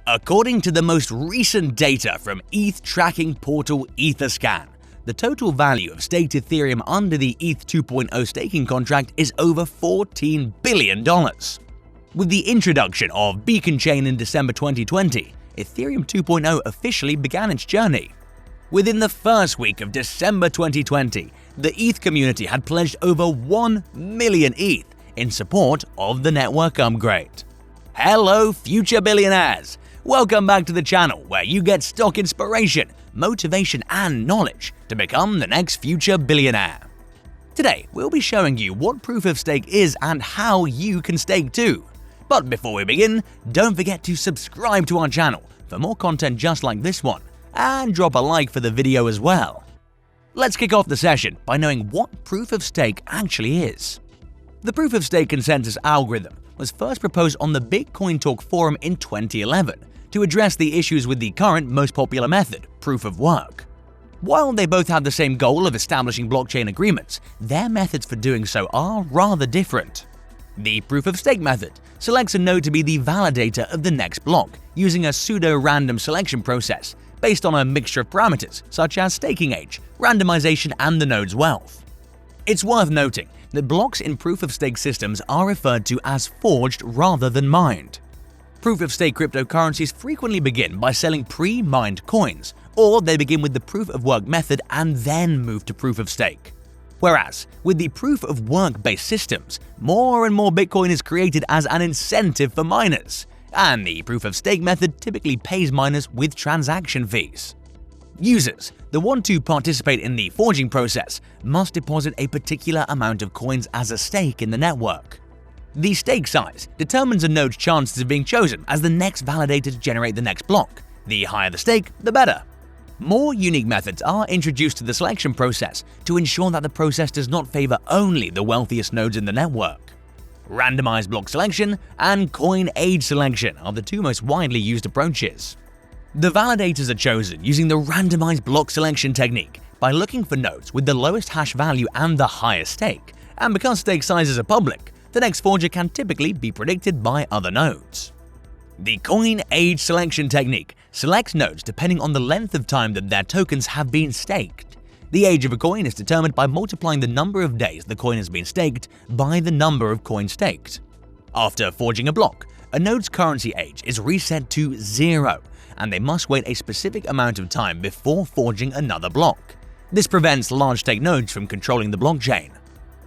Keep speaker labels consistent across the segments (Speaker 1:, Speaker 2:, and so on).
Speaker 1: According to the most recent data from ETH tracking portal Etherscan, the total value of staked Ethereum under the ETH 2.0 staking contract is over $14 billion. With the introduction of Beacon Chain in December 2020, Ethereum 2.0 officially began its journey. Within the first week of December 2020, the ETH community had pledged over 1 million ETH in support of the network upgrade. Hello, future billionaires! Welcome back to the channel where you get stock inspiration, motivation, and knowledge to become the next future billionaire. Today, we'll be showing you what proof of stake is and how you can stake too. But before we begin, don't forget to subscribe to our channel for more content just like this one, and drop a like for the video as well. Let's kick off the session by knowing what proof of stake actually is. The proof of stake consensus algorithm was first proposed on the Bitcoin Talk forum in 2011 to address the issues with the current most popular method, proof of work. While they both have the same goal of establishing blockchain agreements, their methods for doing so are rather different. The proof of stake method selects a node to be the validator of the next block using a pseudo-random selection process based on a mixture of parameters such as staking age, randomization, and the node's wealth. It's worth noting that blocks in proof of stake systems are referred to as forged rather than mined. Proof of stake cryptocurrencies frequently begin by selling pre-mined coins, or they begin with the proof of work method and then move to proof of stake. Whereas, with the proof of work-based systems, more and more Bitcoin is created as an incentive for miners, and the proof of stake method typically pays miners with transaction fees. Users, the one to participate in the forging process, must deposit a particular amount of coins as a stake in the network. The stake size determines a node's chances of being chosen as the next validator to generate the next block. The higher the stake, the better. More unique methods are introduced to the selection process to ensure that the process does not favor only the wealthiest nodes in the network. Randomized block selection and coin age selection are the two most widely used approaches. The validators are chosen using the randomized block selection technique by looking for nodes with the lowest hash value and the highest stake, and because stake sizes are public, the next forger can typically be predicted by other nodes. The coin age selection technique selects nodes depending on the length of time that their tokens have been staked. The age of a coin is determined by multiplying the number of days the coin has been staked by the number of coins staked. After forging a block, a node's currency age is reset to 0, and they must wait a specific amount of time before forging another block. This prevents large stake nodes from controlling the blockchain.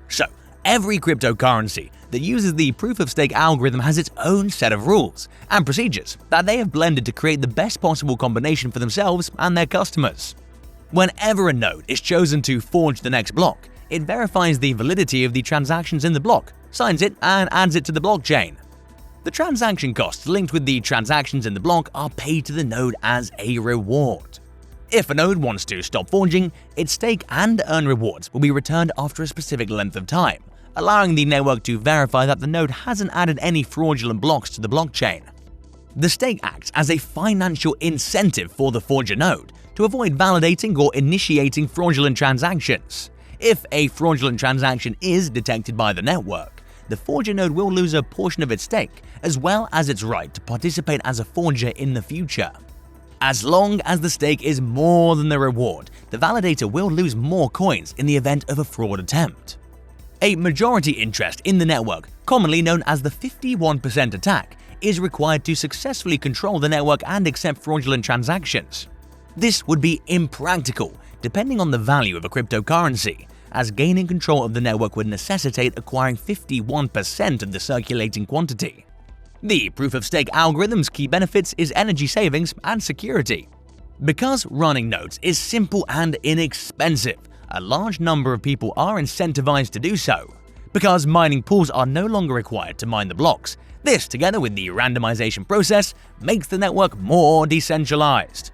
Speaker 1: So, every cryptocurrency that uses the proof of stake algorithm has its own set of rules and procedures that they have blended to create the best possible combination for themselves and their customers. Whenever a node is chosen to forge the next block, it verifies the validity of the transactions in the block, signs it, and adds it to the blockchain. The transaction costs linked with the transactions in the block are paid to the node as a reward. If a node wants to stop forging, its stake and earn rewards will be returned after a specific length of time, allowing the network to verify that the node hasn't added any fraudulent blocks to the blockchain. The stake acts as a financial incentive for the forger node to avoid validating or initiating fraudulent transactions. If a fraudulent transaction is detected by the network, the forger node will lose a portion of its stake, as well as its right to participate as a forger in the future. As long as the stake is more than the reward, the validator will lose more coins in the event of a fraud attempt. A majority interest in the network, commonly known as the 51% attack, is required to successfully control the network and accept fraudulent transactions. This would be impractical, depending on the value of a cryptocurrency, as gaining control of the network would necessitate acquiring 51% of the circulating quantity. The proof of stake algorithm's key benefits is energy savings and security. Because running nodes is simple and inexpensive, a large number of people are incentivized to do so. Because mining pools are no longer required to mine the blocks, this, together with the randomization process, makes the network more decentralized.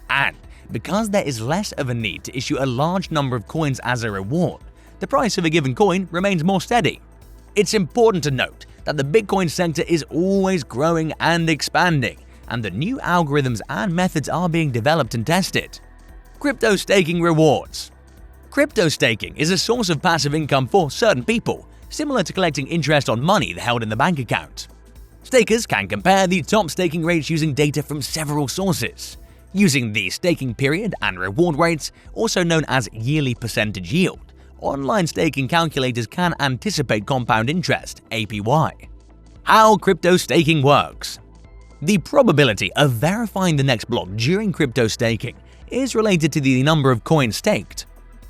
Speaker 1: And because there is less of a need to issue a large number of coins as a reward, the price of a given coin remains more steady. It's important to note that the Bitcoin sector is always growing and expanding, and the new algorithms and methods are being developed and tested. Crypto staking rewards. Crypto staking is a source of passive income for certain people, similar to collecting interest on money held in the bank account. Stakers can compare the top staking rates using data from several sources. Using the staking period and reward rates, also known as yearly percentage yield, online staking calculators can anticipate compound interest (APY). How crypto staking works. The probability of verifying the next block during crypto staking is related to the number of coins staked.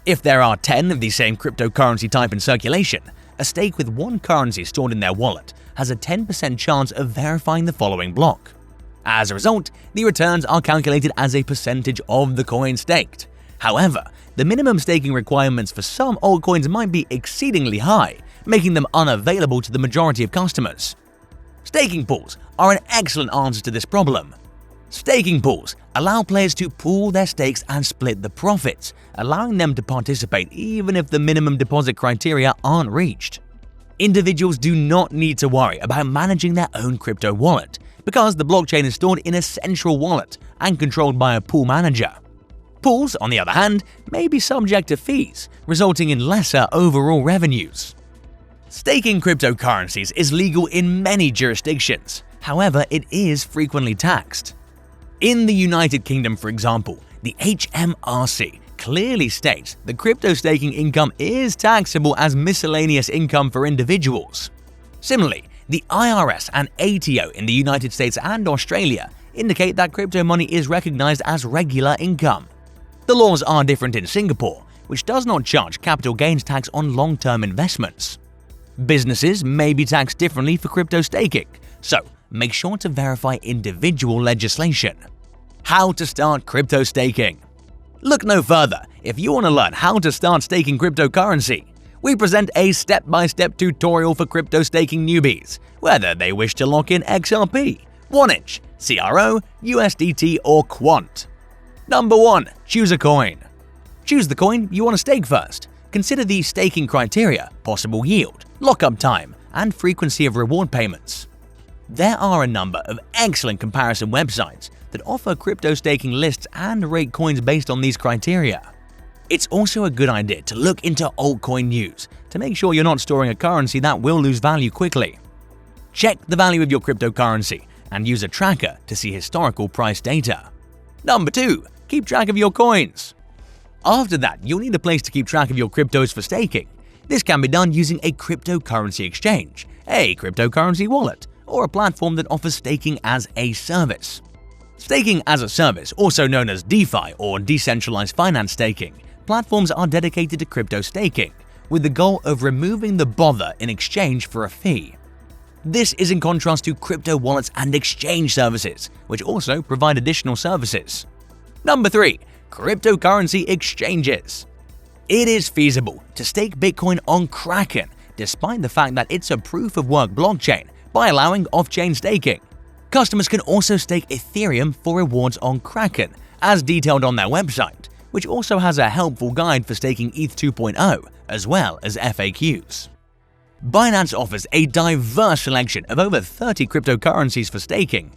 Speaker 1: If there are 10 of the same cryptocurrency type in circulation, a stake with one currency stored in their wallet has a 10% chance of verifying the following block. As a result, the returns are calculated as a percentage of the coin staked. However, the minimum staking requirements for some altcoins might be exceedingly high, making them unavailable to the majority of customers. Staking pools are an excellent answer to this problem. Staking pools allow players to pool their stakes and split the profits, allowing them to participate even if the minimum deposit criteria aren't reached. Individuals do not need to worry about managing their own crypto wallet because the blockchain is stored in a central wallet and controlled by a pool manager. Pools, on the other hand, may be subject to fees, resulting in lesser overall revenues. Staking cryptocurrencies is legal in many jurisdictions, however, it is frequently taxed. In the United Kingdom, for example, the HMRC clearly states that crypto staking income is taxable as miscellaneous income for individuals. Similarly, the IRS and ATO in the United States and Australia indicate that crypto money is recognized as regular income. The laws are different in Singapore, which does not charge capital gains tax on long-term investments. Businesses may be taxed differently for crypto staking, so make sure to verify individual legislation. How to start crypto staking. Look no further if you want to learn how to start staking cryptocurrency. We present a step-by-step tutorial for crypto staking newbies, whether they wish to lock in XRP, 1inch, CRO, USDT, or Quant. Number 1. Choose a coin. Choose the coin you want to stake first. Consider the staking criteria, possible yield, lockup time, and frequency of reward payments. There are a number of excellent comparison websites that offer crypto staking lists and rate coins based on these criteria. It's also a good idea to look into altcoin news to make sure you're not storing a currency that will lose value quickly. Check the value of your cryptocurrency and use a tracker to see historical price data. Number 2. Keep track of your coins. After that, you'll need a place to keep track of your cryptos for staking. This can be done using a cryptocurrency exchange, a cryptocurrency wallet, or a platform that offers staking as a service. Staking as a service, also known as DeFi or decentralized finance staking, platforms are dedicated to crypto staking, with the goal of removing the bother in exchange for a fee. This is in contrast to crypto wallets and exchange services, which also provide additional services. Number 3. Cryptocurrency exchanges. It is feasible to stake Bitcoin on Kraken, despite the fact that it's a proof-of-work blockchain, by allowing off-chain staking. Customers can also stake Ethereum for rewards on Kraken, as detailed on their website, which also has a helpful guide for staking ETH 2.0, as well as FAQs. Binance offers a diverse selection of over 30 cryptocurrencies for staking.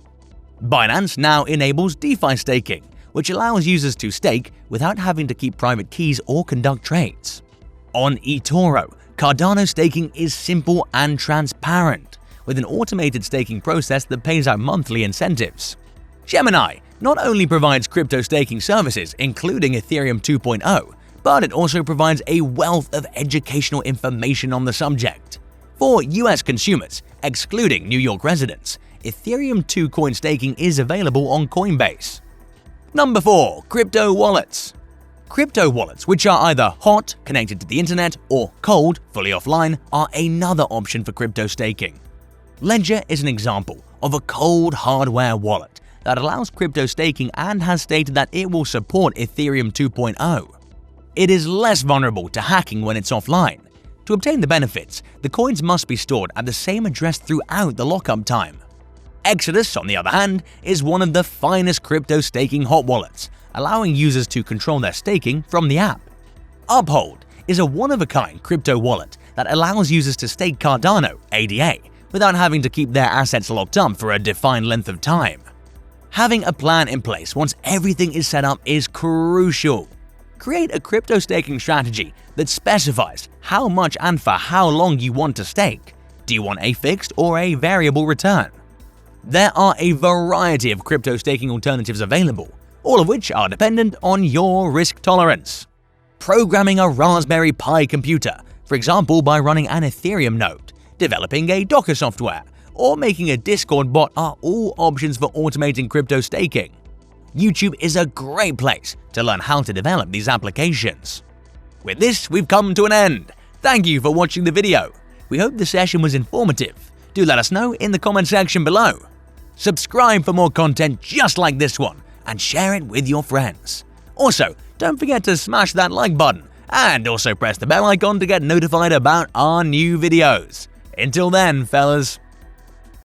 Speaker 1: Binance now enables DeFi staking, which allows users to stake without having to keep private keys or conduct trades. On eToro, Cardano staking is simple and transparent, with an automated staking process that pays out monthly incentives. Gemini not only provides crypto staking services, including Ethereum 2.0, but it also provides a wealth of educational information on the subject. For US consumers, excluding New York residents, Ethereum 2 coin staking is available on Coinbase. Number 4. Crypto wallets. Crypto wallets, which are either hot, connected to the internet, or cold, fully offline, are another option for crypto staking. Ledger is an example of a cold hardware wallet that allows crypto staking and has stated that it will support Ethereum 2.0. It is less vulnerable to hacking when it's offline. To obtain the benefits, the coins must be stored at the same address throughout the lockup time. Exodus, on the other hand, is one of the finest crypto staking hot wallets, allowing users to control their staking from the app. Uphold is a one-of-a-kind crypto wallet that allows users to stake Cardano, ADA, without having to keep their assets locked up for a defined length of time. Having a plan in place once everything is set up is crucial. Create a crypto staking strategy that specifies how much and for how long you want to stake. Do you want a fixed or a variable return? There are a variety of crypto staking alternatives available, all of which are dependent on your risk tolerance. Programming a Raspberry Pi computer, for example by running an Ethereum node, developing a Docker software, or making a Discord bot are all options for automating crypto staking. YouTube is a great place to learn how to develop these applications. With this, we've come to an end. Thank you for watching the video. We hope the session was informative. Do let us know in the comment section below. Subscribe for more content just like this one and share it with your friends. Also, don't forget to smash that like button and also press the bell icon to get notified about our new videos. Until then, fellas.